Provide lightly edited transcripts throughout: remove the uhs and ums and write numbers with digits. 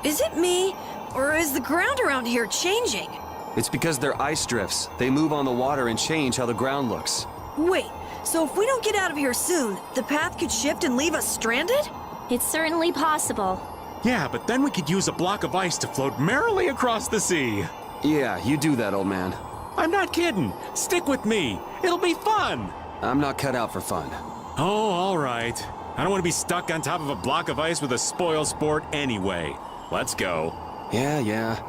Is it me, or is the ground around here changing? It's because they're ice drifts. They move on the water and change how the ground looks. Wait, so if we don't get out of here soon, the path could shift and leave us stranded? It's certainly possible. Yeah, but then we could use a block of ice to float merrily across the sea. Yeah, you do that, old man. I'm not kidding. Stick with me. It'll be fun. I'm not cut out for fun. Oh, all right. I don't want to be stuck on top of a block of ice with a spoil sport anyway. Let's go. Yeah.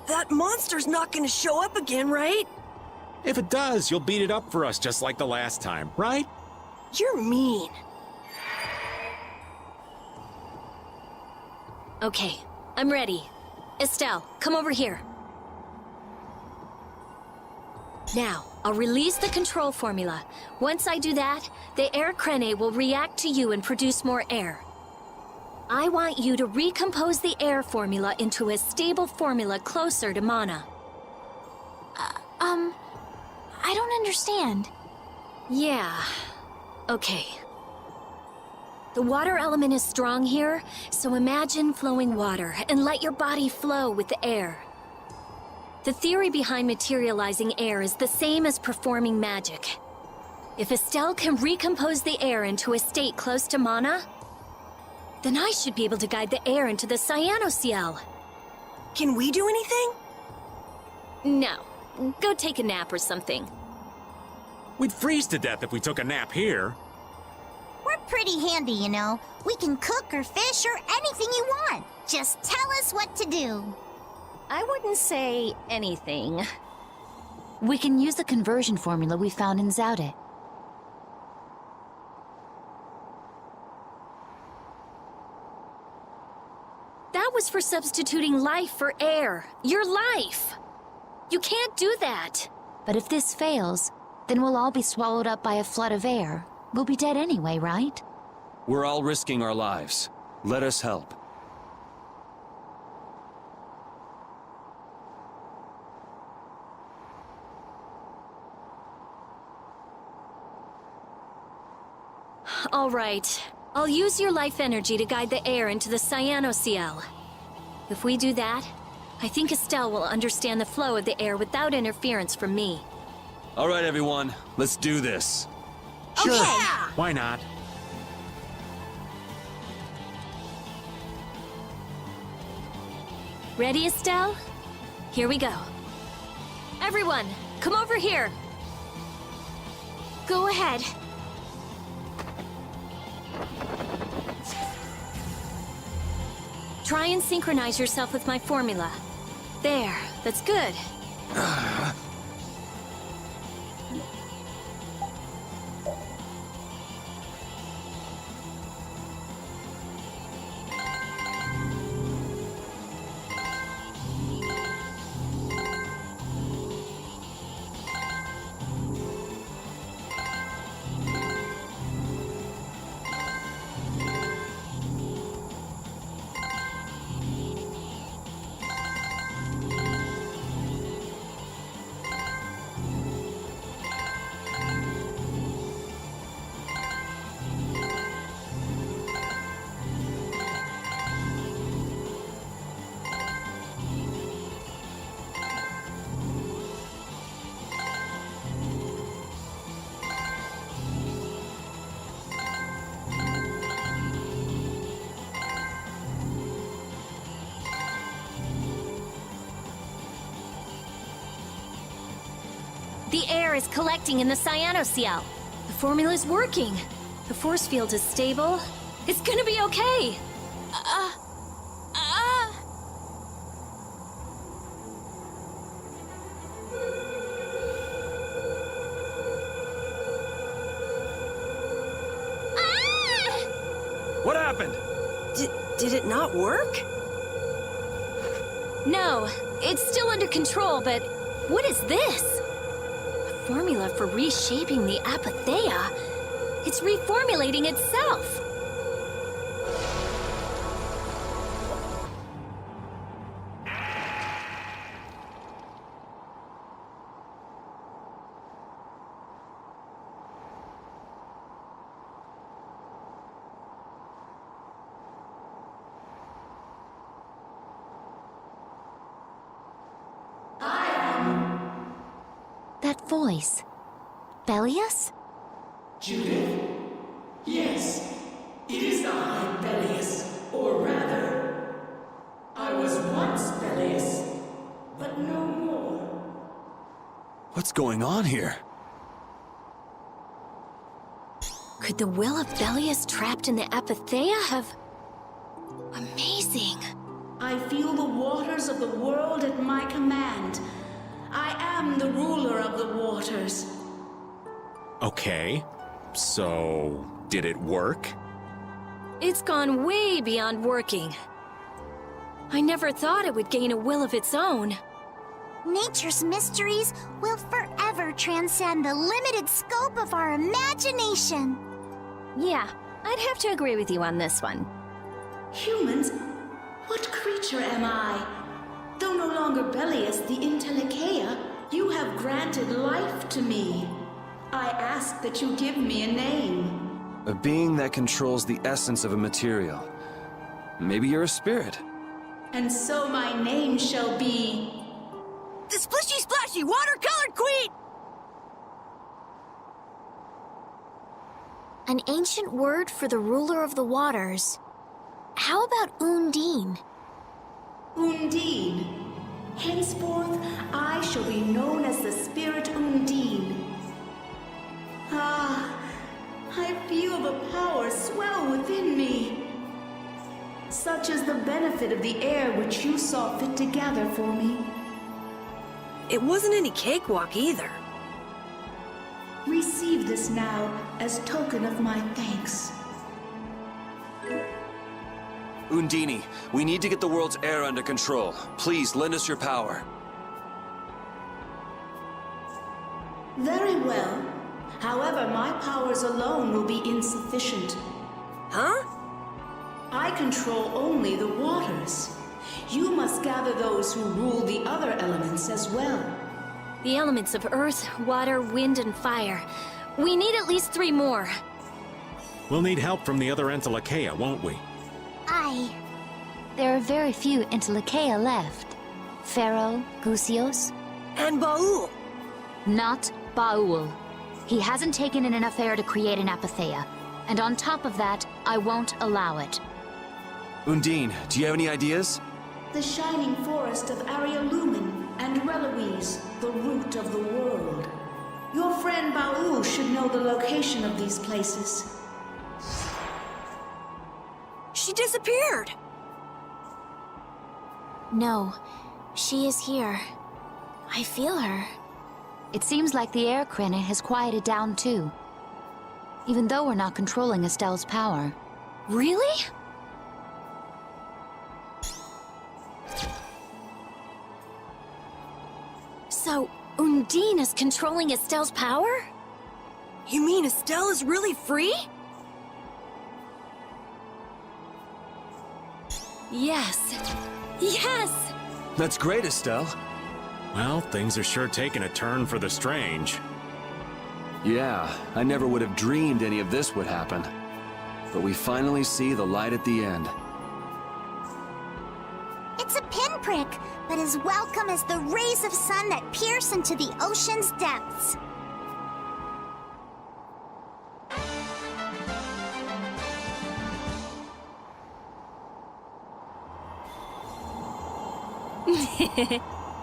That monster's not gonna show up again, right? If it does, you'll beat it up for us just like the last time, right? You're mean. Okay, I'm ready. Estelle, come over here. Now, I'll release the control formula. Once I do that, the air crene will react to you and produce more air. I want you to recompose the air formula into a stable formula closer to mana. I don't understand. Yeah. Okay. The water element is strong here, so imagine flowing water and let your body flow with the air. The theory behind materializing air is the same as performing magic. If Estelle can recompose the air into a state close to mana, then I should be able to guide the air into the cyanoceal. Can we do anything? No. Go take a nap or something. We'd freeze to death if we took a nap here. We're pretty handy, you know. We can cook or fish or anything you want. Just tell us what to do. I wouldn't say anything. We can use the conversion formula we found in Zaudet. That was for substituting life for air. Your life! You can't do that! But if this fails, then we'll all be swallowed up by a flood of air. We'll be dead anyway, right? We're all risking our lives. Let us help. All right. I'll use your life energy to guide the air into the cyanoceal. If we do that, I think Estelle will understand the flow of the air without interference from me. All right, everyone. Let's do this. Sure. Okay. Why not? Ready, Estelle? Here we go. Everyone, come over here. Go ahead. Try and synchronize yourself with my formula. There, that's good. The air is collecting in the cyanoceal. The formula's working. The force field is stable. It's gonna be okay. What happened? Did it not work? No, it's still under control, but what is this? A formula for reshaping the apatheia. It's reformulating itself. voice. Bellius? Judith? Yes, it is I, Bellius, or rather, I was once Bellius, but no more. What's going on here? Could the will of Bellius trapped in the Apatheia have... Amazing. I feel the waters of the world at my command. I am the ruler of the waters. Okay, so did it work? It's gone way beyond working. I never thought it would gain a will of its own. Nature's mysteries will forever transcend the limited scope of our imagination. Yeah, I'd have to agree with you on this one. Humans? What creature am I? Though no longer Bellius the Intellicheia, you have granted life to me. I ask that you give me a name. A being that controls the essence of a material. Maybe you're a spirit. And so my name shall be... The Splishy Splashy Watercolored Queen! An ancient word for the ruler of the waters. How about Undine? Undine. Henceforth, I shall be known as the spirit Undine. Ah, I feel the power swell within me. Such is the benefit of the air which you saw fit to gather for me. It wasn't any cakewalk either. Receive this now as token of my thanks. Undine, we need to get the world's air under control. Please, lend us your power. Very well. However, my powers alone will be insufficient. Huh? I control only the waters. You must gather those who rule the other elements as well. The elements of earth, water, wind, and fire. We need at least 3 more. We'll need help from the other Entelikeia, won't we? Aye. There are very few Entelikeia left. Pharaoh, Gusios. And Baul. Not Baul. He hasn't taken in enough air to create an Apatheia. And on top of that, I won't allow it. Undine, do you have any ideas? The shining forest of Arialumin and Reloise, the root of the world. Your friend Baul should know the location of these places. She disappeared. No, she is here. I feel her. It seems like the air Krene has quieted down too. Even though we're not controlling Estelle's power. Really? So, Undine is controlling Estelle's power? You mean Estelle is really free? Yes. Yes! That's great, Estelle. Well, things are sure taking a turn for the strange. Yeah, I never would have dreamed any of this would happen. But we finally see the light at the end. It's a pinprick, but as welcome as the rays of sun that pierce into the ocean's depths.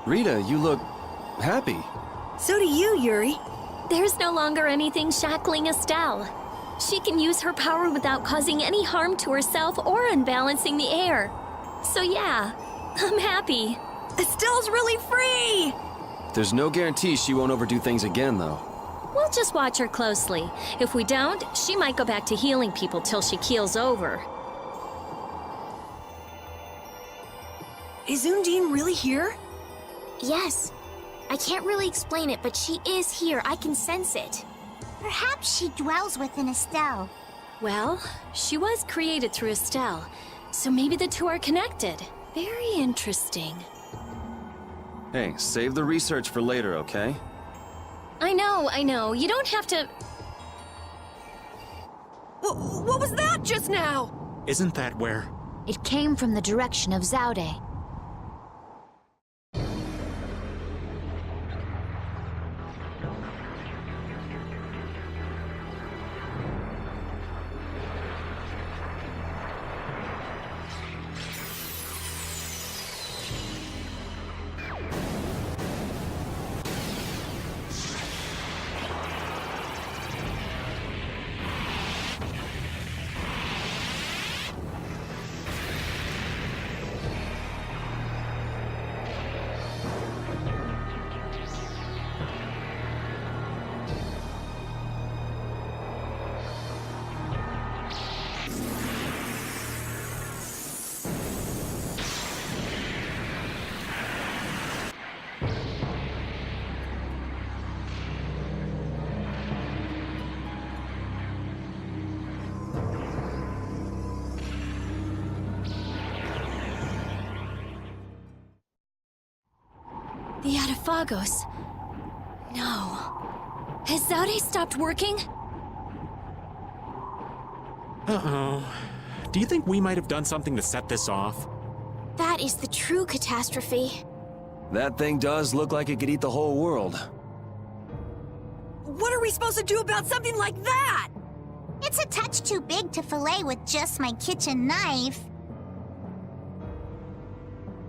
Rita, you look happy. So do you, Yuri. There's no longer anything shackling Estelle. She can use her power without causing any harm to herself or unbalancing the air. So yeah, I'm happy. Estelle's really free! There's no guarantee she won't overdo things again, though. We'll just watch her closely. If we don't, she might go back to healing people till she keels over. Is Undine really here? Yes. I can't really explain it, but she is here. I can sense it. Perhaps she dwells within Estelle. Well, she was created through Estelle, so maybe the two are connected. Very interesting. Hey, save the research for later, okay? I know. You don't have to... What was that just now? Isn't that where? It came from the direction of Zaude. The Atafagos. No. Has Zaude stopped working? Uh-oh. Do you think we might have done something to set this off? That is the true catastrophe. That thing does look like it could eat the whole world. What are we supposed to do about something like that? It's a touch too big to fillet with just my kitchen knife.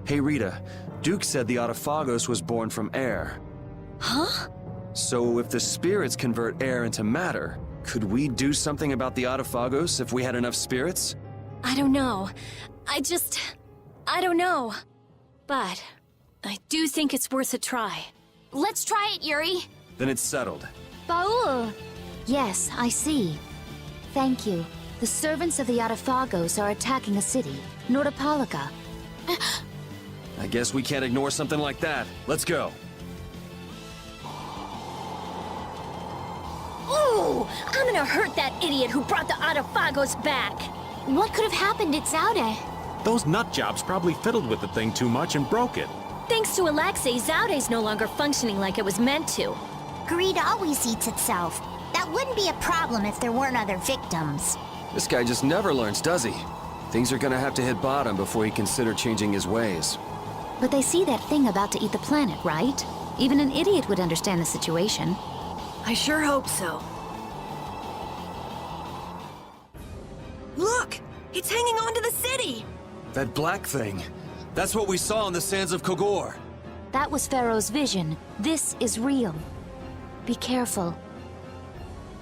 Hey Rita, Duke said the Autophagos was born from air. Huh? So if the spirits convert air into matter, could we do something about the Autophagos if we had enough spirits? I don't know. I don't know. But I do think it's worth a try. Let's try it, Yuri. Then it's settled. Baul! Yes, I see. Thank you. The servants of the Atafagos are attacking a city, Nordopolica. I guess we can't ignore something like that. Let's go. Ooh! I'm gonna hurt that idiot who brought the Atafagos back! What could have happened at Zaude? Those nutjobs probably fiddled with the thing too much and broke it. Thanks to Alexei, Zaude's no longer functioning like it was meant to. Greed always eats itself. That wouldn't be a problem if there weren't other victims. This guy just never learns, does he? Things are gonna have to hit bottom before he consider changing his ways. But they see that thing about to eat the planet, right? Even an idiot would understand the situation. I sure hope so. Look! It's hanging on to the city! That black thing. That's what we saw on the sands of Kogor. That was Pharaoh's vision. This is real. Be careful.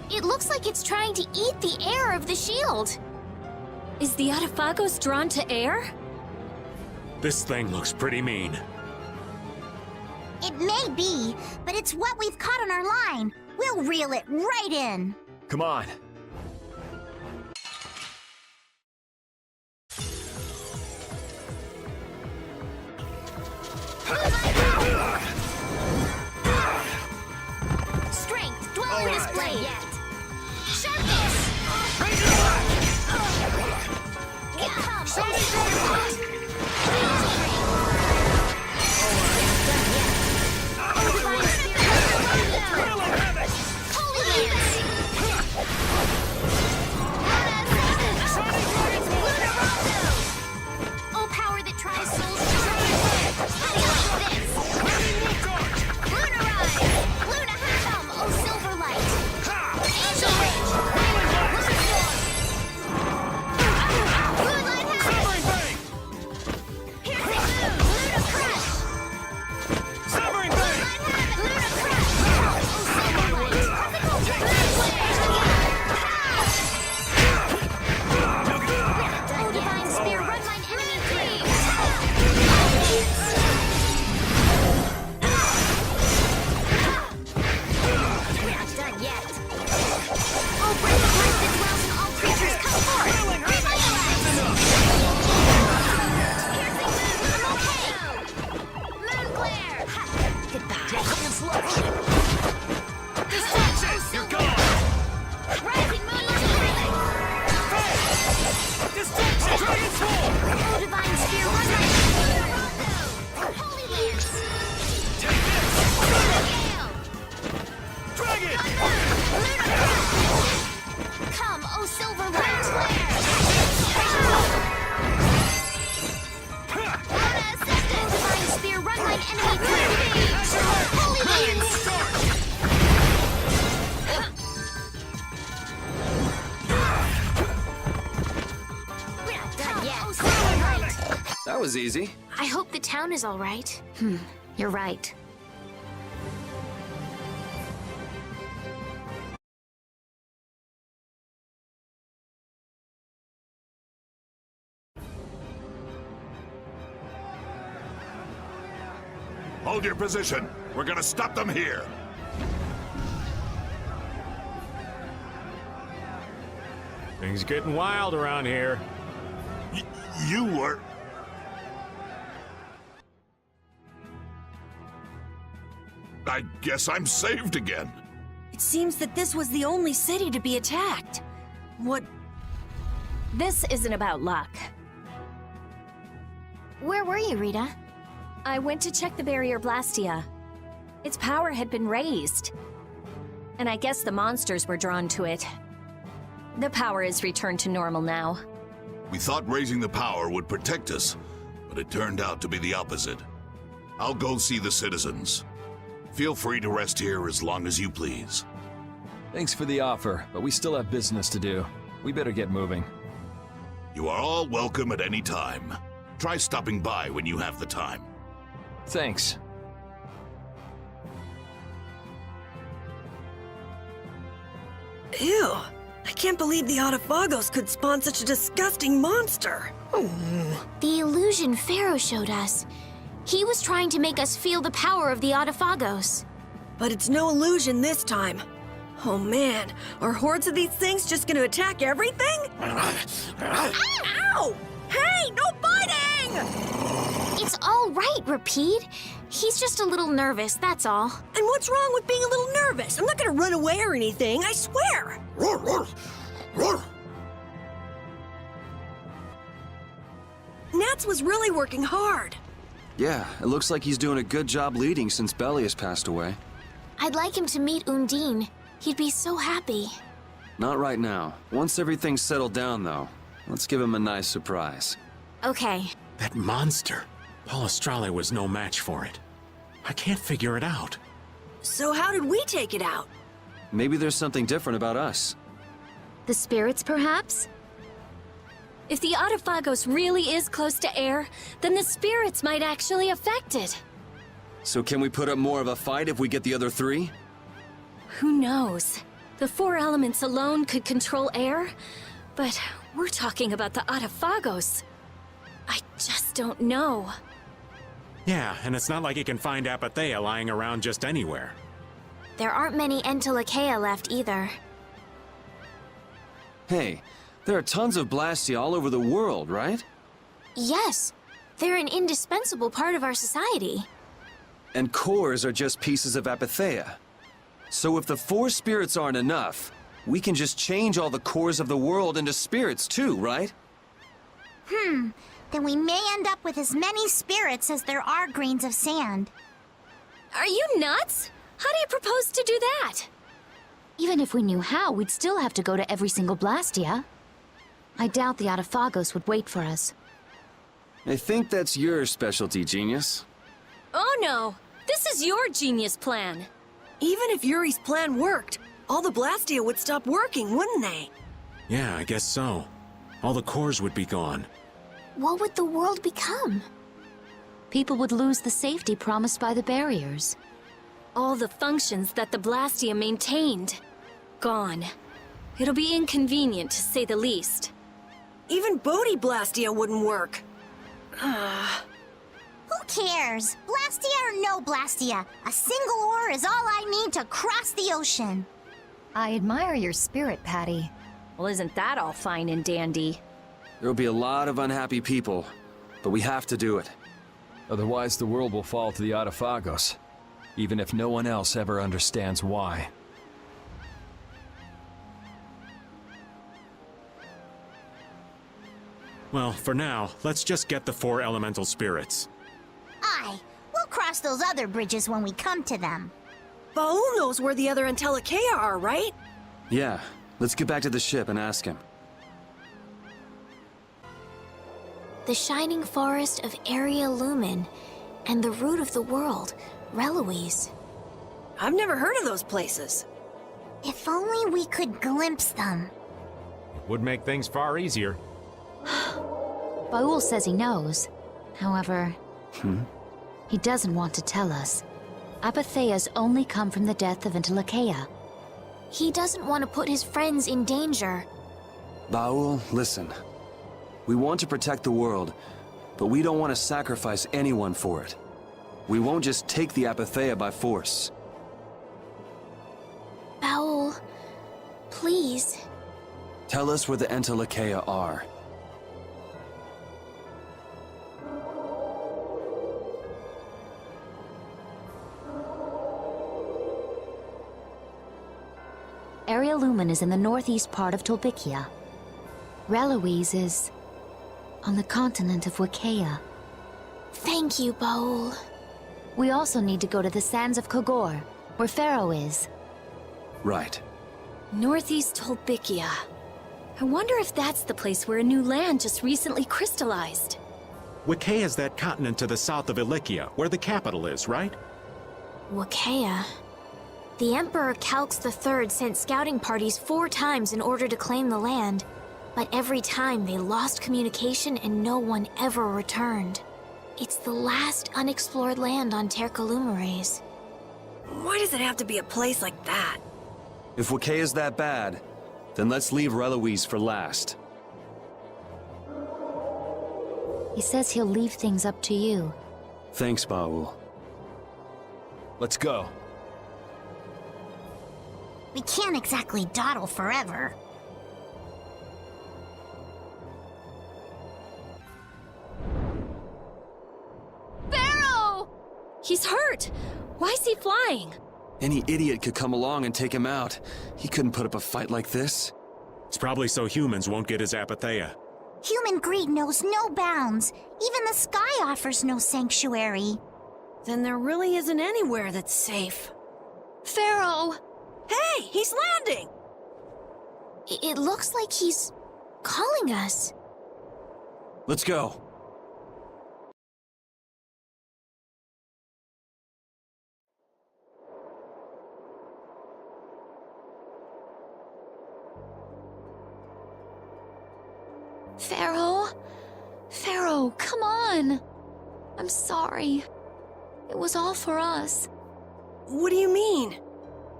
It looks like it's trying to eat the air of the shield. Is the Atafagos drawn to air? This thing looks pretty mean. It may be, but it's what we've caught on our line. We'll reel it right in. Come on. Strength, dweller displayed. Sharpness. Oh, power that tries souls to try. Luna Rise! Luna Come, oh silver light! Angel Rage! Luna Storm! Moonlight Havoc! Piercing Moon! Luna Crush! Severing Moonlight Havoc! Luna Crush! Oh silver light! Physical Oh divine spear! Run mine enemy free! We're not done yet. Oh, breath of life that dwells in all creatures, come forth! Revitalize! Piercing moon, moon glare! Goodbye. Distraction! You're gone! Rising moon, breathing! Distraction! Dragon Swarm! Oh, divine spear, run right! Holy Lance! Take this! Gale! Dragon! Come, oh silver light! Luna Ascendant! Divine spear, run mine enemy through! Holy Lance! We're not done yet. Oh silver light! That was easy. I hope the town is all right. You're right. Hold your position. We're gonna stop them here. Things getting wild around here. You were... I guess I'm saved again. It seems that this was the only city to be attacked. What? This isn't about luck. Where were you, Rita? I went to check the barrier Blastia. Its power had been raised. And I guess the monsters were drawn to it. The power is returned to normal now. We thought raising the power would protect us, but it turned out to be the opposite. I'll go see the citizens. Feel free to rest here as long as you please. Thanks for the offer, but we still have business to do. We better get moving. You are all welcome at any time. Try stopping by when you have the time. Thanks. Ew. I can't believe the Autophagos could spawn such a disgusting monster. The illusion Pharaoh showed us. He was trying to make us feel the power of the Autophagos. But it's no illusion this time. Oh man, are hordes of these things just gonna attack everything? Ow! Hey, no biting! It's all right, Repeat. He's just a little nervous, that's all. And what's wrong with being a little nervous? I'm not gonna run away or anything, I swear! Roar, roar, roar. Nats was really working hard. Yeah, it looks like he's doing a good job leading since Belius passed away. I'd like him to meet Undine. He'd be so happy. Not right now. Once everything's settled down, though, let's give him a nice surprise. Okay. That monster. Palestrale was no match for it. I can't figure it out. So how did we take it out? Maybe there's something different about us. The spirits, perhaps? If the Autophagos really is close to air, then the spirits might actually affect it. So can we put up more of a fight if we get the other three? Who knows? The four elements alone could control air, but we're talking about the Autophagos. I just don't know. Yeah, and it's not like you can find Apatheia lying around just anywhere. There aren't many Entelekea left either. Hey, there are tons of Blastia all over the world, right? Yes, they're an indispensable part of our society. And cores are just pieces of Apatheia. So if the four spirits aren't enough, we can just change all the cores of the world into spirits too, right? Then we may end up with as many spirits as there are grains of sand. Are you nuts? How do you propose to do that? Even if we knew how, we'd still have to go to every single Blastia. I doubt the Autophagos would wait for us. I think that's your specialty, genius. Oh no! This is your genius plan! Even if Yuri's plan worked, all the Blastia would stop working, wouldn't they? Yeah, I guess so. All the cores would be gone. What would the world become? People would lose the safety promised by the barriers. All the functions that the Blastia maintained. Gone. It'll be inconvenient, to say the least. Even Bodhi Blastia wouldn't work. Who cares? Blastia or no Blastia? A single ore is all I need to cross the ocean. I admire your spirit, Patty. Well, isn't that all fine and dandy? There'll be a lot of unhappy people, but we have to do it. Otherwise, the world will fall to the Autophagos, even if no one else ever understands why. Well, for now, let's just get the four elemental spirits. Aye, we'll cross those other bridges when we come to them. Baul knows where the other Entelekea are, right? Yeah, let's get back to the ship and ask him. The shining forest of Area Lumen, and the root of the world, Reloise. I've never heard of those places. If only we could glimpse them. Would make things far easier. Baul says he knows. However, he doesn't want to tell us. Apatheia's only come from the death of Entelekea. He doesn't want to put his friends in danger. Baul, listen. We want to protect the world, but we don't want to sacrifice anyone for it. We won't just take the Apatheia by force. Baul, please. Tell us where the Entelekea are. Area Lumen is in the northeast part of Tolbikia. Reloise is on the continent of Wicaya. Thank you, Baul. We also need to go to the sands of Kogor, where Pharaoh is. Right. Northeast Tolbikia. I wonder if that's the place where a new land just recently crystallized. Wikaya's that continent to the south of Ilikia, where the capital is, right? Wakaya. The Emperor Calx III sent scouting parties 4 times in order to claim the land, but every time they lost communication and no one ever returned. It's the last unexplored land on Terkalumares. Why does it have to be a place like that? If Wikaya's that bad, then let's leave Reloise for last. He says he'll leave things up to you. Thanks, Baul. Let's go. We can't exactly dawdle forever. Pharaoh! He's hurt! Why is he flying? Any idiot could come along and take him out. He couldn't put up a fight like this. It's probably so humans won't get his apatheia. Human greed knows no bounds. Even the sky offers no sanctuary. Then there really isn't anywhere that's safe. Pharaoh! Hey, he's landing! It looks like he's calling us. Let's go. Pharaoh? Pharaoh, come on! I'm sorry. It was all for us. What do you mean?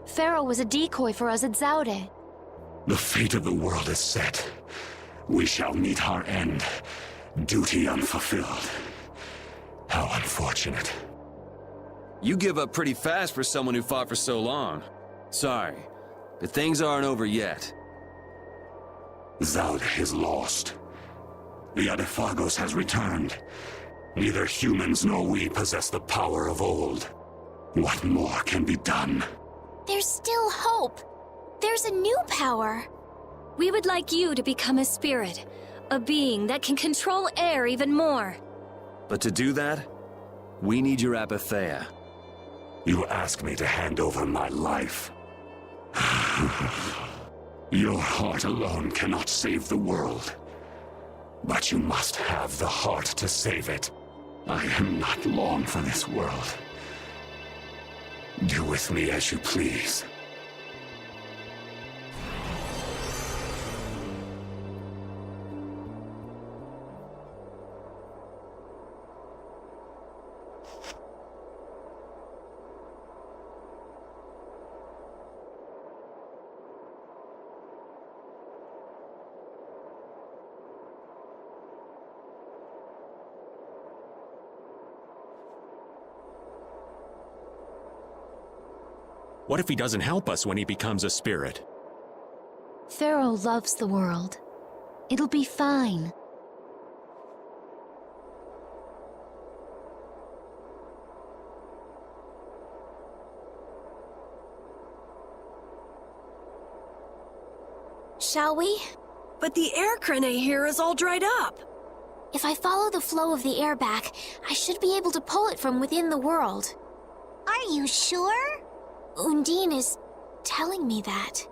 Pharaoh was a decoy for us at Zaude. The fate of the world is set. We shall meet our end. Duty unfulfilled. How unfortunate. You give up pretty fast for someone who fought for so long. Sorry, but things aren't over yet. Zaude is lost. The Adaphagos has returned. Neither humans nor we possess the power of old. What more can be done? There's still hope. There's a new power. We would like you to become a spirit, a being that can control air even more. But to do that, we need your apatheia. You ask me to hand over my life. Your heart alone cannot save the world. But you must have the heart to save it. I am not long for this world. Do with me as you please. What if he doesn't help us when he becomes a spirit? Pharaoh loves the world. It'll be fine. Shall we? But the air crane here is all dried up. If I follow the flow of the air back, I should be able to pull it from within the world. Are you sure? Undine is telling me that.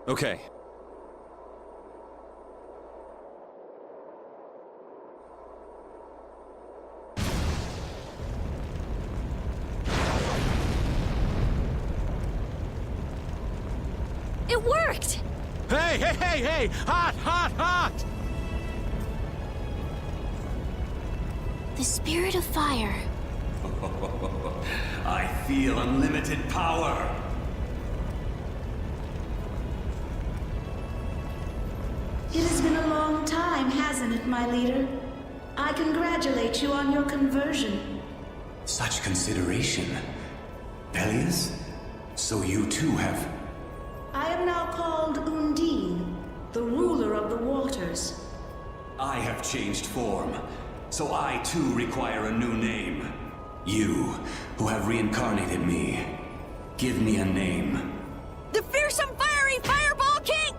Okay. It worked! Hey, hey, hey, hey! Hot, hot, hot! The spirit of fire. I feel unlimited power. It has been a long time, hasn't it, my leader? I congratulate you on your conversion. Such consideration. Peleus? So you too have... I am now called Undine, the ruler of the waters. I have changed form, so I too require a new name. You, who have reincarnated me, give me a name. The fearsome fiery Fireball King!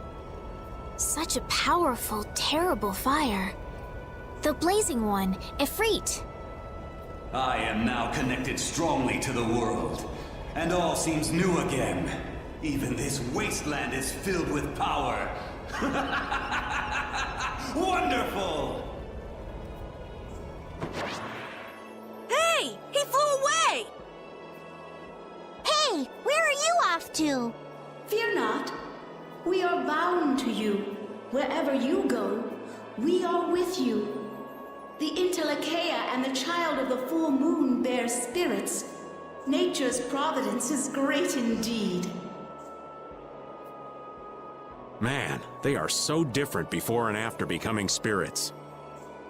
Such a powerful, terrible fire. The blazing one, Ifrit. I am now connected strongly to the world, and all seems new again. Even this wasteland is filled with power. Wonderful! Hey! He flew away! Hey, where are you off to? Fear not. We are bound to you. Wherever you go, we are with you. The Intellekea and the Child of the Full Moon bear spirits. Nature's providence is great indeed. Man, they are so different before and after becoming spirits.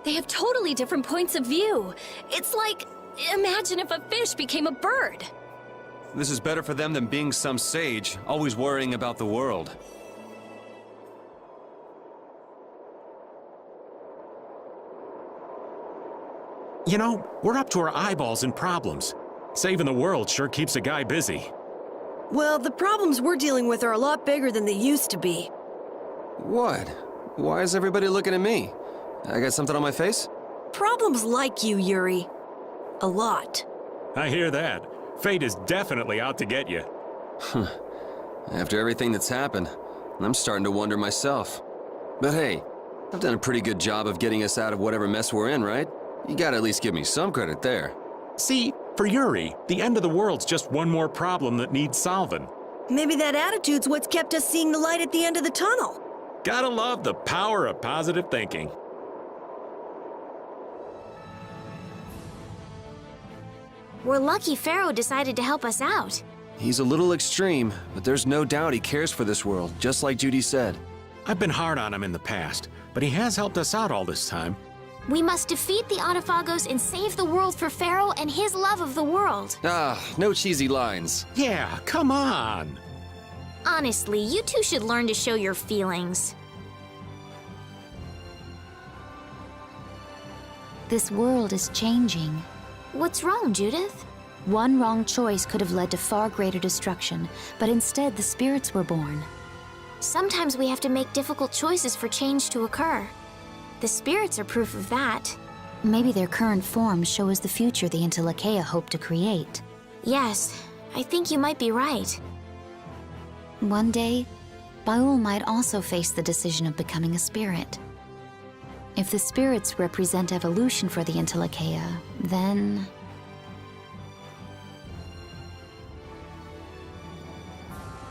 They have totally different points of view. It's like, imagine if a fish became a bird. This is better for them than being some sage, always worrying about the world. You know, we're up to our eyeballs in problems. Saving the world sure keeps a guy busy. Well, the problems we're dealing with are a lot bigger than they used to be. What? Why is everybody looking at me? I got something on my face? Problems like you, Yuri. A lot. I hear that. Fate is definitely out to get you. After everything that's happened, I'm starting to wonder myself. But hey, I've done a pretty good job of getting us out of whatever mess we're in, right? You gotta at least give me some credit there. See, for Yuri, the end of the world's just one more problem that needs solving. Maybe that attitude's what's kept us seeing the light at the end of the tunnel. Gotta love the power of positive thinking. We're lucky Pharaoh decided to help us out. He's a little extreme, but there's no doubt he cares for this world, just like Judy said. I've been hard on him in the past, but he has helped us out all this time. We must defeat the Autophagos and save the world for Pharaoh and his love of the world. Ah, no cheesy lines. Yeah, come on. Honestly, you two should learn to show your feelings. This world is changing. What's wrong, Judith? One wrong choice could have led to far greater destruction, but instead the spirits were born. Sometimes we have to make difficult choices for change to occur. The spirits are proof of that. Maybe their current forms show us the future the Intellekea hope to create. Yes, I think you might be right. One day, Baul might also face the decision of becoming a spirit. If the spirits represent evolution for the Intellekea, then...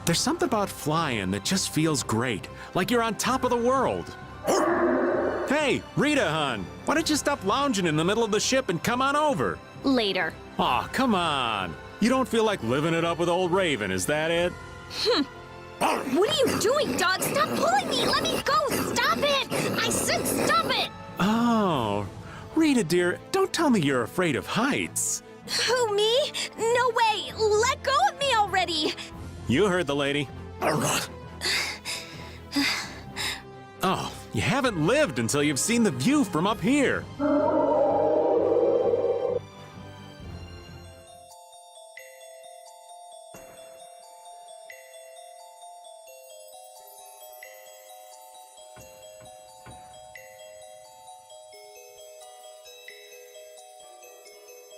There's something about flying that just feels great, like you're on top of the world. Hey, Rita, hon, why don't you stop lounging in the middle of the ship and come on over? Later. Aw, come on. You don't feel like living it up with old Raven, is that it? What are you doing, dog? Stop pulling me! Let me go! Stop it! I said stop it! Oh, Rita, dear, don't tell me you're afraid of heights. Who, me? No way! Let go of me already! You heard the lady. Oh, you haven't lived until you've seen the view from up here.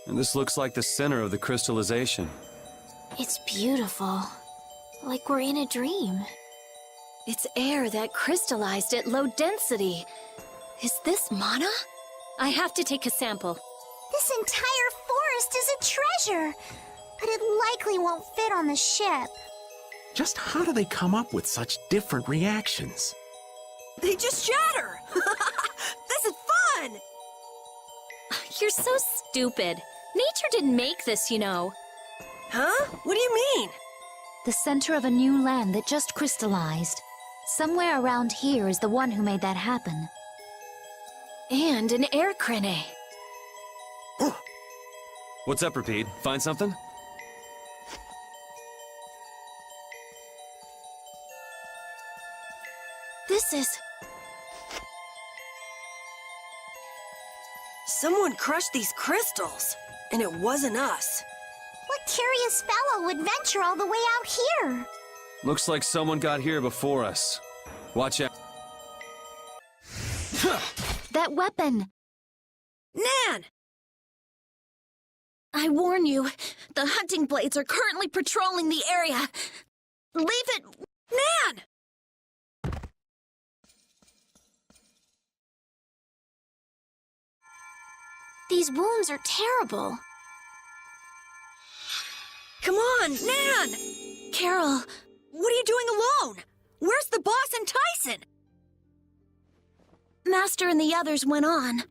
And this looks like the center of the crystallization. It's beautiful. Like we're in a dream. It's air that crystallized at low density. Is this mana? I have to take a sample. This entire forest is a treasure, but it likely won't fit on the ship. Just how do they come up with such different reactions? They just shatter! This is fun! You're so stupid. Nature didn't make this, you know. Huh? What do you mean? The center of a new land that just crystallized. Somewhere around here is the one who made that happen. And an air crane. What's up, Rapide? Find something? This is... Someone crushed these crystals, and it wasn't us. What curious fellow would venture all the way out here? Looks like someone got here before us. Watch out. That weapon! Nan! I warn you, the hunting blades are currently patrolling the area. Leave it... Nan! These wounds are terrible. Come on, Nan! Carol, What are you doing alone? Where's the boss and Tyson? Master and the others went on.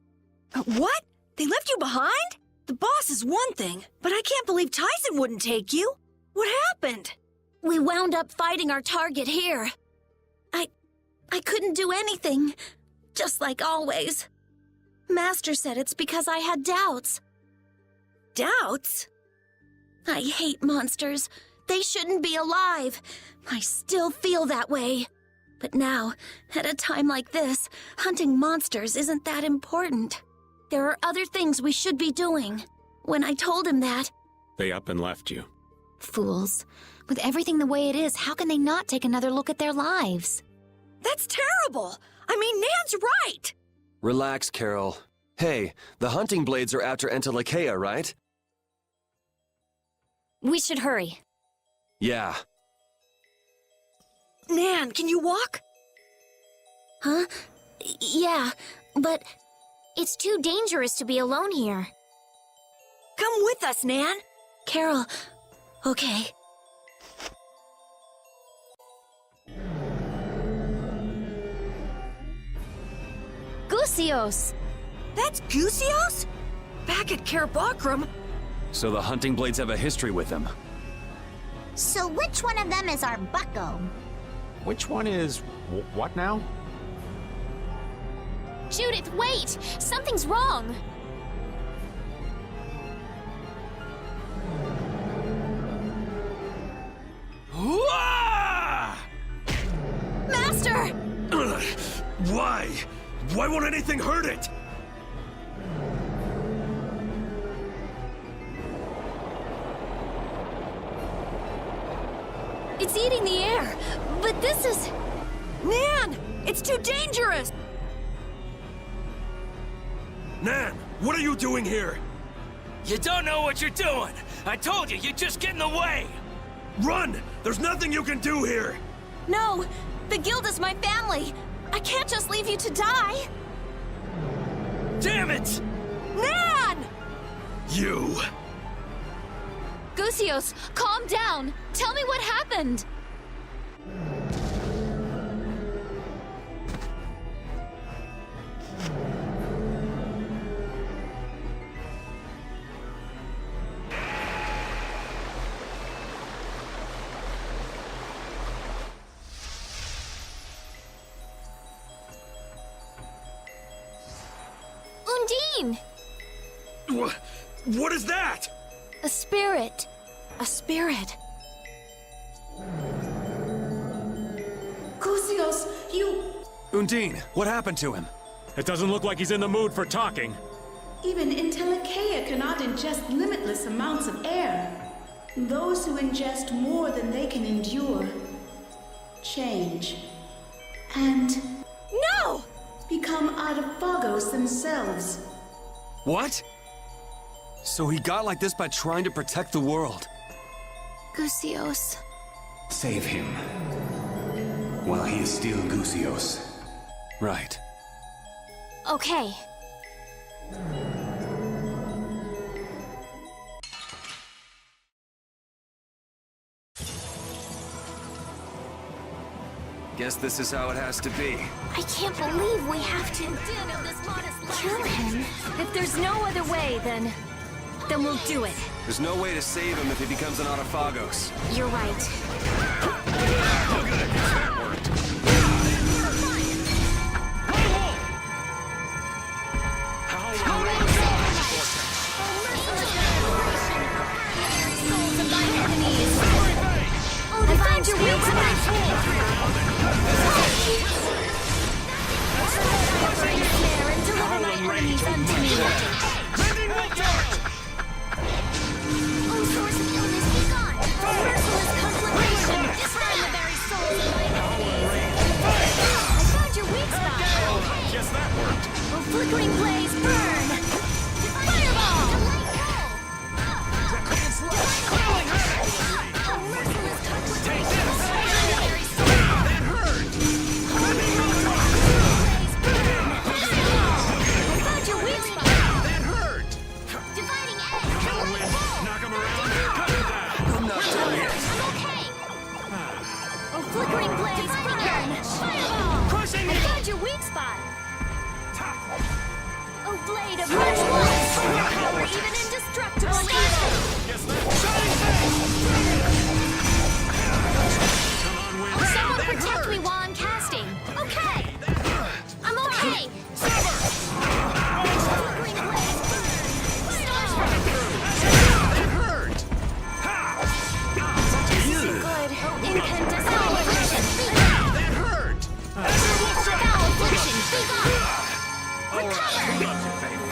What? They left you behind? The boss is one thing, but I can't believe Tyson wouldn't take you. What happened? We wound up fighting our target here. I couldn't do anything, just like always. Master said it's because I had doubts. Doubts? I hate monsters. They shouldn't be alive. I still feel that way. But now, at a time like this, hunting monsters isn't that important. There are other things we should be doing. When I told him that... They up and left you. Fools. With everything the way it is, how can they not take another look at their lives? That's terrible! I mean, Nan's right! Relax, Carol. Hey, the hunting blades are after Entelekea, right? We should hurry. Yeah. Nan, can you walk? Huh? Yeah, but it's too dangerous to be alone here. Come with us, Nan. Carol, okay. Gusios! That's Gusios? Back at Kerabakram? So the hunting blades have a history with them. So which one of them is our bucko? Which one is... what now? Judith, wait! Something's wrong! Master! Why? Why won't anything hurt it? It's eating the air, but this is... Nan! It's too dangerous! Nan, what are you doing here? You don't know what you're doing! I told you, you just get in the way! Run! There's nothing you can do here! No! The guild is my family! I can't just leave you to die! Damn it! Nan! You! Gusios, calm down! Tell me what happened! Undine! What is that? A spirit. A spirit. Gusios, you... Undine, what happened to him? It doesn't look like he's in the mood for talking. Even Entelekea cannot ingest limitless amounts of air. Those who ingest more than they can endure change and No! become Adaphagos themselves. What? So he got like this by trying to protect the world. Gusios. Save him. While he is still Gusios. Right. Okay. Guess this is how it has to be. I can't believe we have to kill him. If there's no other way, then we'll do it. There's no way to save him if he becomes an Adaphagos. You're right. I found your weak and deliver my enemies unto me. O source of illness, be gone! O merciless conflagration! Fireball! Crushing I it! found your weak spot! A blade of fresh blood! Power even indestructible! Someone protect me while I'm casting! Okay! I'm okay! Flickering blades burn! Good. Incandescent affliction! That hurt! Foul affliction! Be gone! Recover!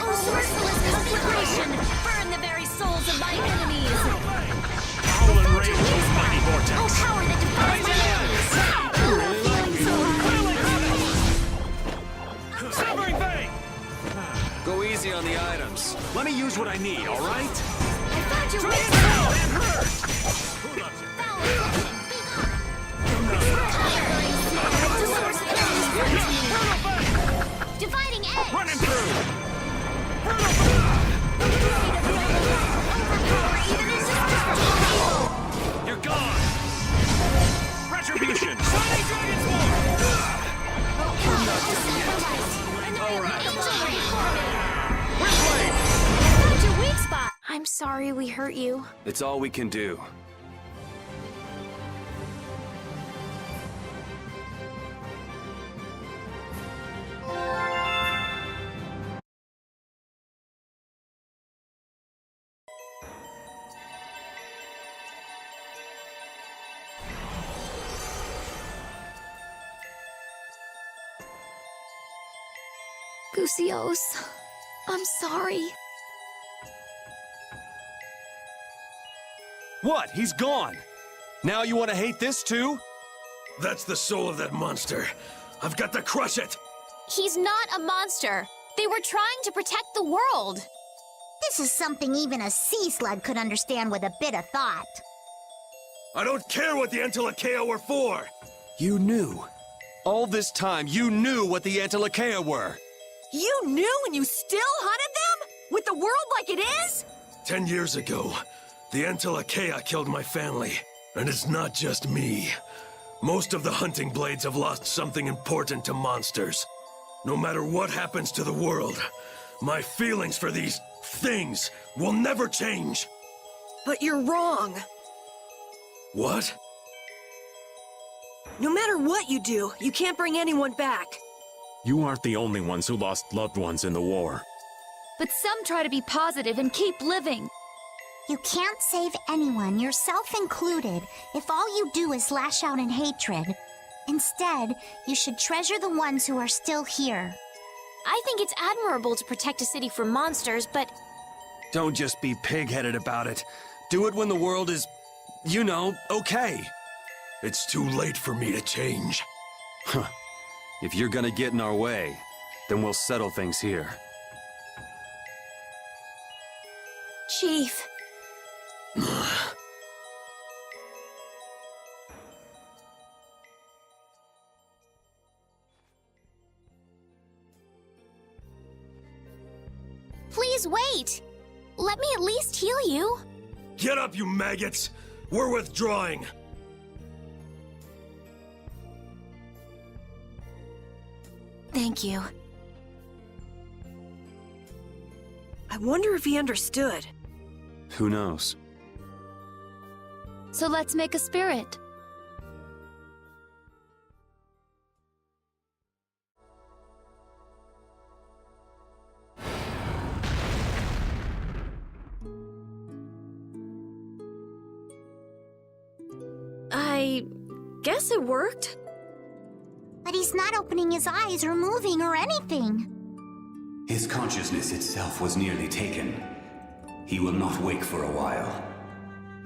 Oh, merciless conflagration! Burn the very souls of my enemies! Howl and rage, mighty vortex. Oh, power that defies my enemies! Oh, I'm feeling so hot! Severing Bay! Go easy on the items. Let me use what I need, all right? I found your weak That spot! hurt! Foul affliction! Be gone! Firing smoke delivers enemies to me! Dividing edge! Running through! Overpower even indestructible evil! You're gone! Retribution! Sonic Dragon Swarm! I'm sorry we hurt you. It's all we can do. Gusios, I'm sorry. What? He's gone. Now you want to hate this too? That's the soul of that monster. I've got to crush it! He's not a monster. They were trying to protect the world. This is something even a sea slug could understand with a bit of thought. I don't care what the Antilochea were for! You knew. All this time, you knew what the Antilochea were. You knew and you still hunted them? With the world like it is? 10 years ago, the Antilochea killed my family. And it's not just me. Most of the hunting blades have lost something important to monsters. No matter what happens to the world, my feelings for these things will never change. But you're wrong. What? No matter what you do, you can't bring anyone back. You aren't the only ones who lost loved ones in the war. But some try to be positive and keep living. You can't save anyone, yourself included, if all you do is lash out in hatred. Instead, you should treasure the ones who are still here. I think it's admirable to protect a city from monsters, but Don't just be pig-headed about it. Do it when the world is, you know, okay. It's too late for me to change. Huh. If you're gonna get in our way, then we'll settle things here. Chief. please wait. Let me at least heal you. Get up, you maggots! We're withdrawing! Thank you. I wonder if he understood. Who knows? So let's make a spirit. I guess it worked. But he's not opening his eyes or moving or anything. His consciousness itself was nearly taken. He will not wake for a while.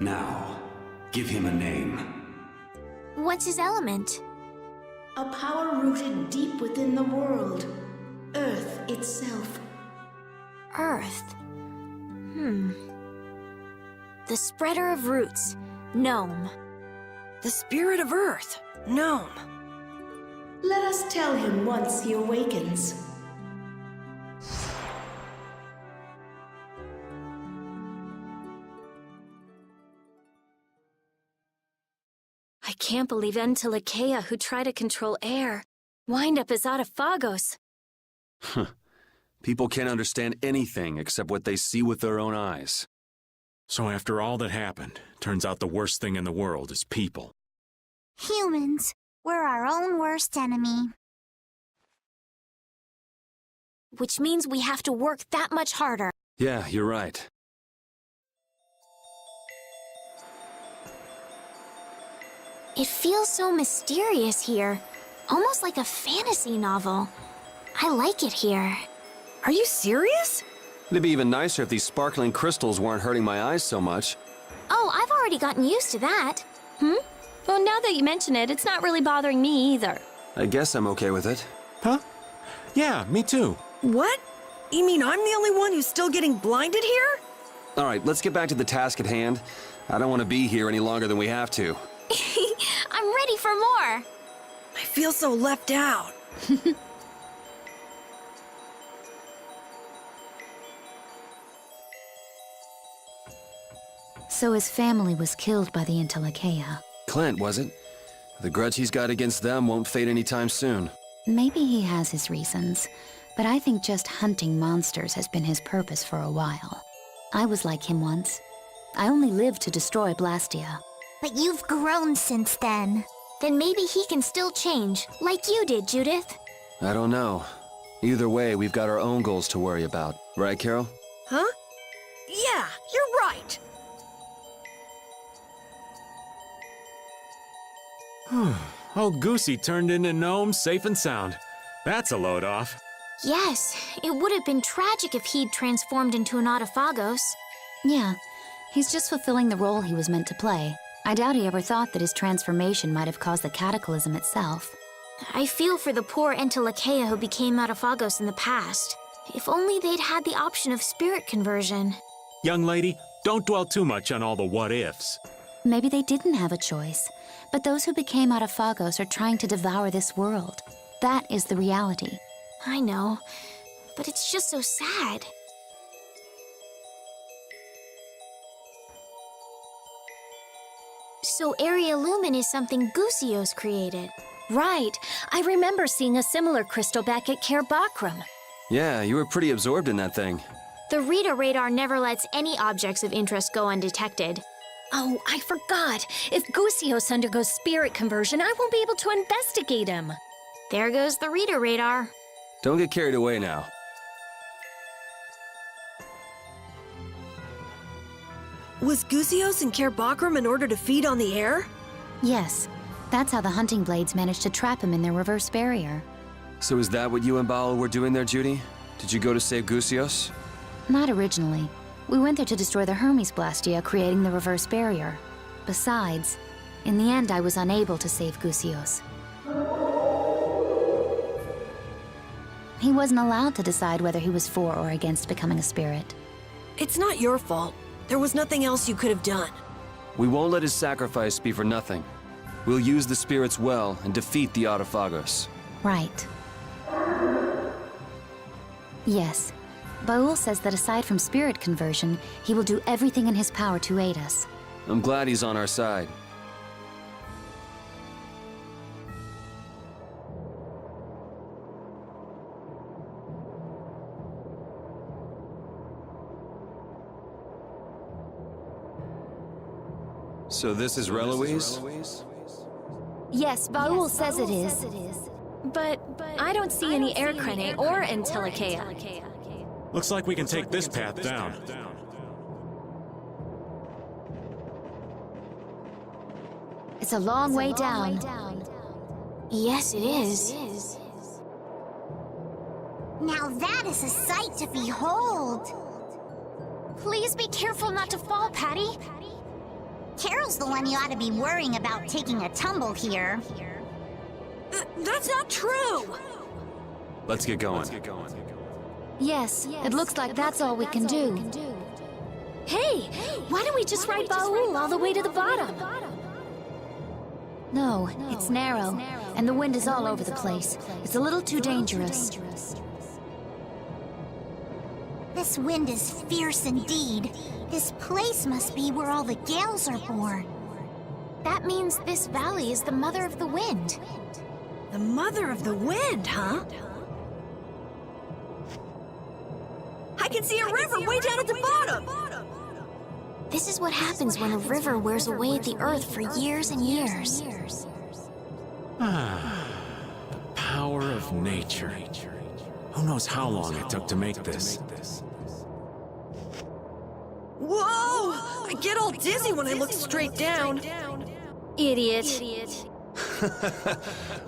Now, give him a name. What's his element? A power rooted deep within the world. Earth itself. Earth. The spreader of roots. Gnome. The spirit of Earth. Gnome. Let us tell him once he awakens. I can't believe Entelekea, who try to control air, wind up as Autophagos. People can't understand anything except what they see with their own eyes. So after all that happened, turns out the worst thing in the world is people. Humans, we're our own worst enemy. Which means we have to work that much harder. Yeah, you're right. It feels so mysterious here, almost like a fantasy novel. I like it here. Are you serious? It'd be even nicer if these sparkling crystals weren't hurting my eyes so much. Oh, I've already gotten used to that. Well, now that you mention it, it's not really bothering me either. I guess I'm okay with it. Huh? Yeah, me too. What? You mean I'm the only one who's still getting blinded here? All right, let's get back to the task at hand. I don't want to be here any longer than we have to. I'm ready for more. I feel so left out. So his family was killed by the Entelekea. Clint, was it? The grudge he's got against them won't fade anytime soon. Maybe he has his reasons, but I think just hunting monsters has been his purpose for a while. I was like him once. I only lived to destroy Blastia. But you've grown since then. Then maybe he can still change, like you did, Judith. I don't know. Either way, we've got our own goals to worry about. Right, Carol? Huh? Yeah, you're right. Oh, Goosey turned into gnome safe and sound. That's a load off. Yes, it would have been tragic if he'd transformed into an Autophagos. Yeah, he's just fulfilling the role he was meant to play. I doubt he ever thought that his transformation might have caused the cataclysm itself. I feel for the poor Entelekea who became Autophagos in the past. If only they'd had the option of spirit conversion. Young lady, don't dwell too much on all the what-ifs. Maybe they didn't have a choice, but those who became Autophagos are trying to devour this world. That is the reality. I know, but it's just so sad. So Area Lumen is something Gusios created. Right. I remember seeing a similar crystal back at Care Bakram. Yeah, you were pretty absorbed in that thing. The Rita radar never lets any objects of interest go undetected. Oh, I forgot. If Gusios undergoes spirit conversion, I won't be able to investigate him. There goes the Rita radar. Don't get carried away now. Was Gusios in Care Bakram in order to feed on the air? Yes, that's how the hunting blades managed to trap him in their reverse barrier. So is that what you and Baal were doing there, Judy? Did you go to save Gusios? Not originally. We went there to destroy the Hermes Blastia, creating the reverse barrier. Besides, in the end I was unable to save Gusios. He wasn't allowed to decide whether he was for or against becoming a spirit. It's not your fault. There was nothing else you could have done. We won't let his sacrifice be for nothing. We'll use the spirits well and defeat the Autophagos. Right. Yes. Baul says that aside from spirit conversion, he will do everything in his power to aid us. I'm glad he's on our side. So this is Reloise? Yes, Baul says it is. But I don't see any air crane or Entelekea. Looks like we can take this path down. It's a long way down. Yes, it is. Now that is a sight to behold. Please be careful not to fall, Patty. Carol's the one you ought to be worrying about taking a tumble here. That's not true! Let's get going. Yes, it looks like that's all we can do. Hey, why don't we just ride Baul all the way to the bottom? No, it's narrow, and the wind is all over the place. It's a little too dangerous. This wind is fierce indeed. This place must be where all the gales are born. That means this valley is the mother of the wind. The mother of the wind, huh? I can see a river way down at the bottom! This is what happens when a river wears away the earth for years and years. Ah, the power of nature. Who knows how long it took to make this? Whoa! I get all dizzy when I look straight down. Idiot.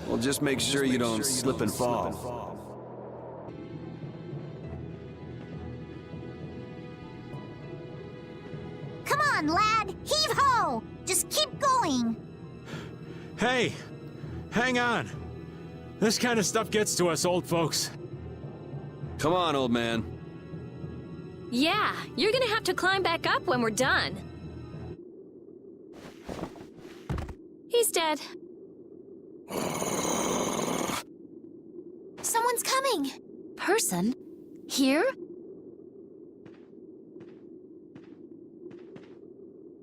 Well, just make sure you don't slip and fall. Come on, lad! Heave-ho! Just keep going! Hey, hang on. This kind of stuff gets to us old folks. Come on, old man. Yeah, you're gonna have to climb back up when we're done. He's dead. Someone's coming! Person? Here?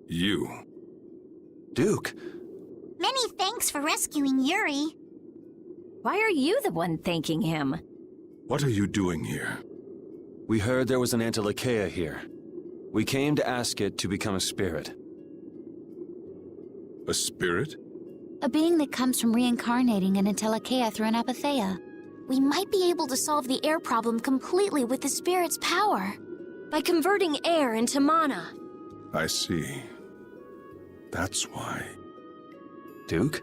You. Duke. Many thanks for rescuing Yuri. Why are you the one thanking him? What are you doing here? We heard there was an Antilocheia here. We came to ask it to become a spirit. A spirit? A being that comes from reincarnating an Antilocheia through an apatheia. We might be able to solve the air problem completely with the spirit's power. By converting air into mana. I see. That's why. Duke?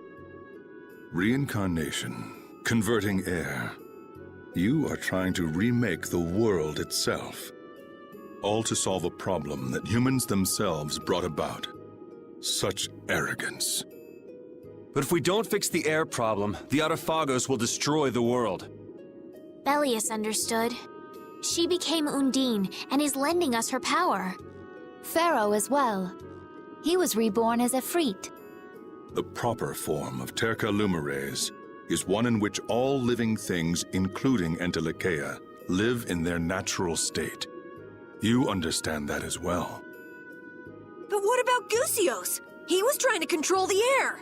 Reincarnation. Converting air. You are trying to remake the world itself. All to solve a problem that humans themselves brought about. Such arrogance. But if we don't fix the air problem, the Autophagos will destroy the world. Belius understood. She became Undine and is lending us her power. Pharaoh as well. He was reborn as Efreet. The proper form of Terca Lumires is one in which all living things, including Antilocheia, live in their natural state. You understand that as well. But what about Gusios? He was trying to control the air.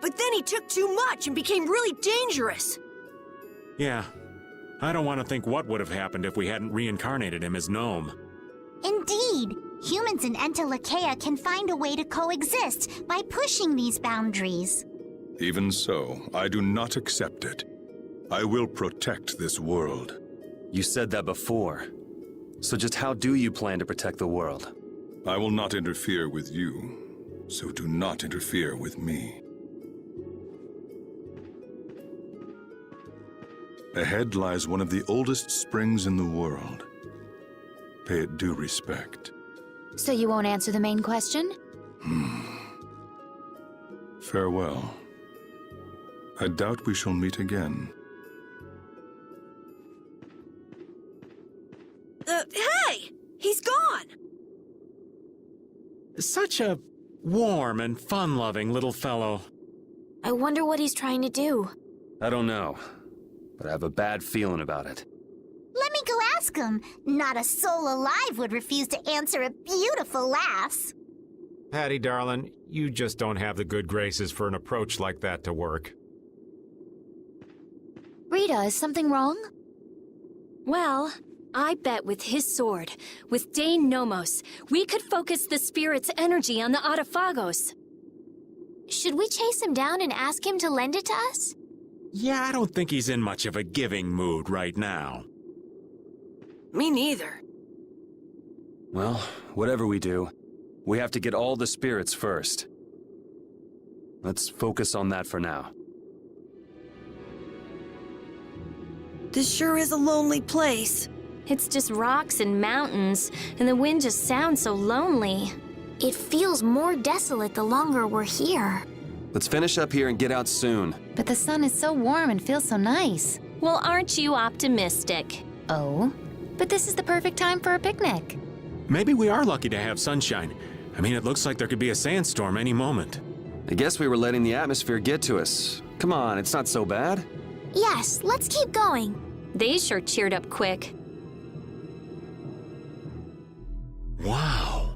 But then he took too much and became really dangerous. Yeah. I don't want to think what would have happened if we hadn't reincarnated him as Gnome. Indeed, humans and Antilocheia can find a way to coexist by pushing these boundaries. Even so, I do not accept it. I will protect this world. You said that before. So just how do you plan to protect the world? I will not interfere with you, so do not interfere with me. Ahead lies one of the oldest springs in the world. Pay it due respect. So you won't answer the main question? Farewell. I doubt we shall meet again. Hey! He's gone! Such a warm and fun-loving little fellow. I wonder what he's trying to do. I don't know, but I have a bad feeling about it. Let me go ask him. Not a soul alive would refuse to answer a beautiful lass. Patty, darling, you just don't have the good graces for an approach like that to work. Rita, is something wrong? Well, I bet with his sword, with Dane Nomos, we could focus the spirit's energy on the Autophagos. Should we chase him down and ask him to lend it to us? Yeah, I don't think he's in much of a giving mood right now. Me neither. Well, whatever we do, we have to get all the spirits first. Let's focus on that for now. This sure is a lonely place. It's just rocks and mountains, and the wind just sounds so lonely. It feels more desolate the longer we're here. Let's finish up here and get out soon. But the sun is so warm and feels so nice. Well, aren't you optimistic? Oh? But this is the perfect time for a picnic. Maybe we are lucky to have sunshine. I mean, it looks like there could be a sandstorm any moment. I guess we were letting the atmosphere get to us. Come on, it's not so bad. Yes, let's keep going. They sure cheered up quick. Wow.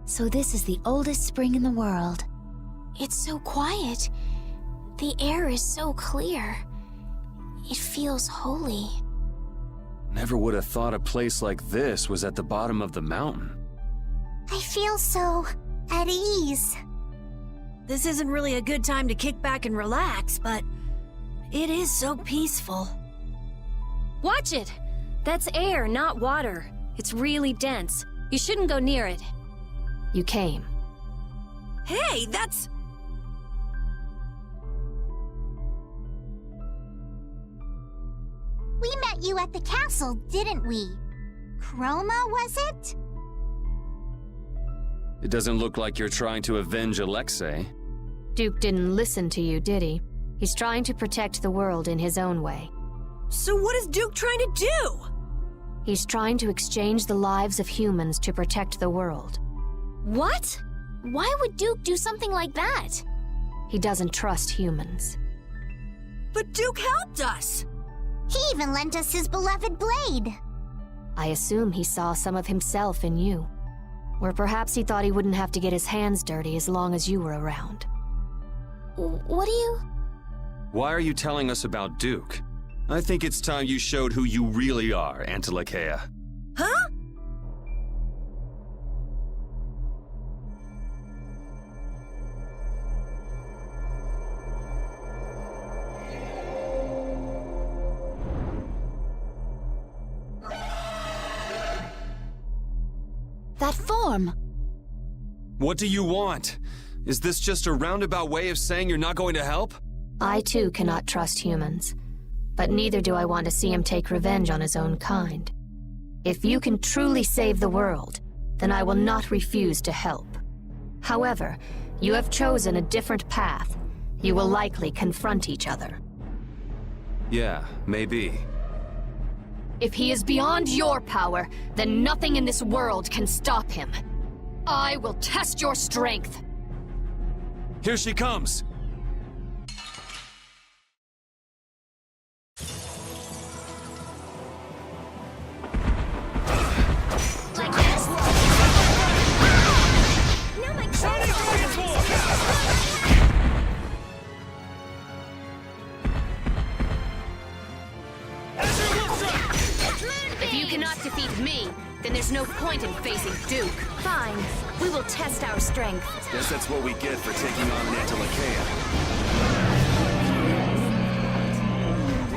So this is the oldest spring in the world. It's so quiet. The air is so clear. It feels holy. Never would have thought a place like this was at the bottom of the mountain. I feel so at ease. This isn't really a good time to kick back and relax, but it is so peaceful. Watch it! That's air, not water. It's really dense. You shouldn't go near it. You came. Hey, that's... We met you at the castle, didn't we? Chroma, was it? It doesn't look like you're trying to avenge Alexei. Duke didn't listen to you, did he? He's trying to protect the world in his own way. So what is Duke trying to do? He's trying to exchange the lives of humans to protect the world. What? Why would Duke do something like that? He doesn't trust humans. But Duke helped us! He even lent us his beloved blade. I assume he saw some of himself in you. Or perhaps he thought he wouldn't have to get his hands dirty as long as you were around. What do you... Why are you telling us about Duke? I think it's time you showed who you really are, Antilakea. Huh? That form. What do you want? Is this just a roundabout way of saying you're not going to help? I too cannot trust humans. But neither do I want to see him take revenge on his own kind. If you can truly save the world, then I will not refuse to help. However, you have chosen a different path. You will likely confront each other. Yeah, maybe. If he is beyond your power, then nothing in this world can stop him. I will test your strength. Here she comes! If you cannot defeat me, then there's no point in facing Duke. Fine. We will test our strength. Guess that's what we get for taking on Antilakea.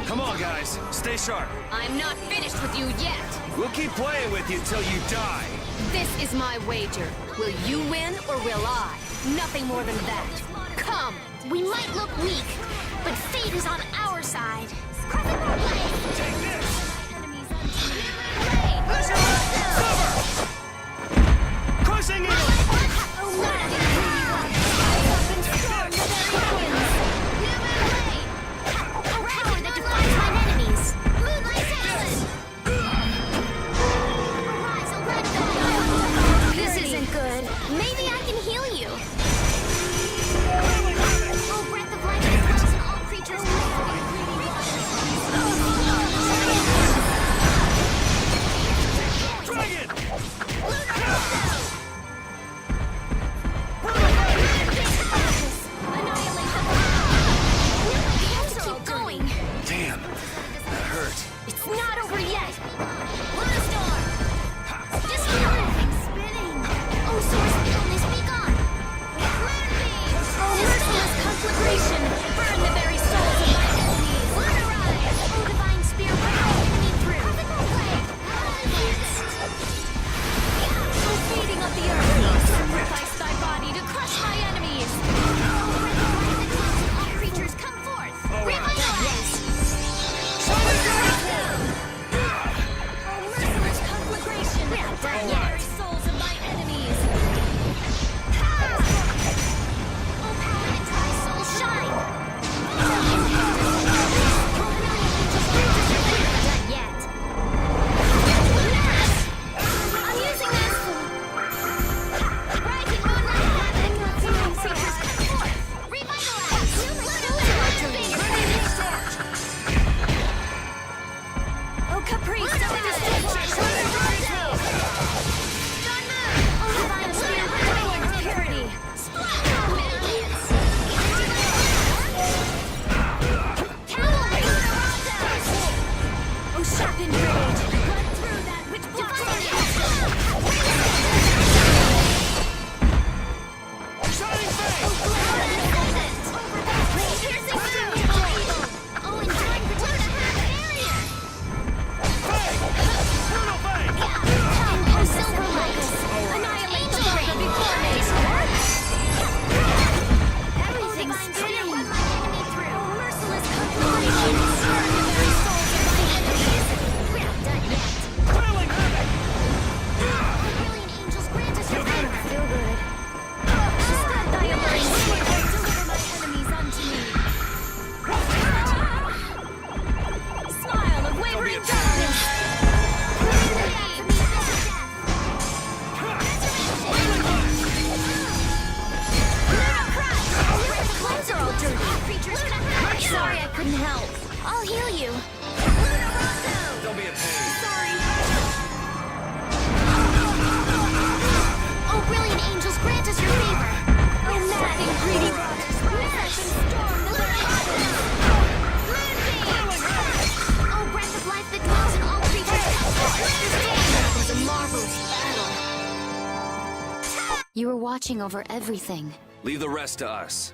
Come on, guys. Stay sharp. I'm not finished with you yet. We'll keep playing with you till you die. This is my wager. Will you win or will I? Nothing more than that. Come! We might look weak, but fate is on our side. Take this! Crushing it! Power that defies my enemies. This isn't good. Maybe I can heal you. Oh, breath of life that dwells in all creatures. I'll heal you. Don't be a pain. Sorry. Oh, brilliant angels, grant us your favor. Oh, mad and greedy waters, rise up and storm the Landing! Oh, breath of life that dwells in all creatures, come forth! This was a marvelous battle. You were watching over everything. Leave the rest to us.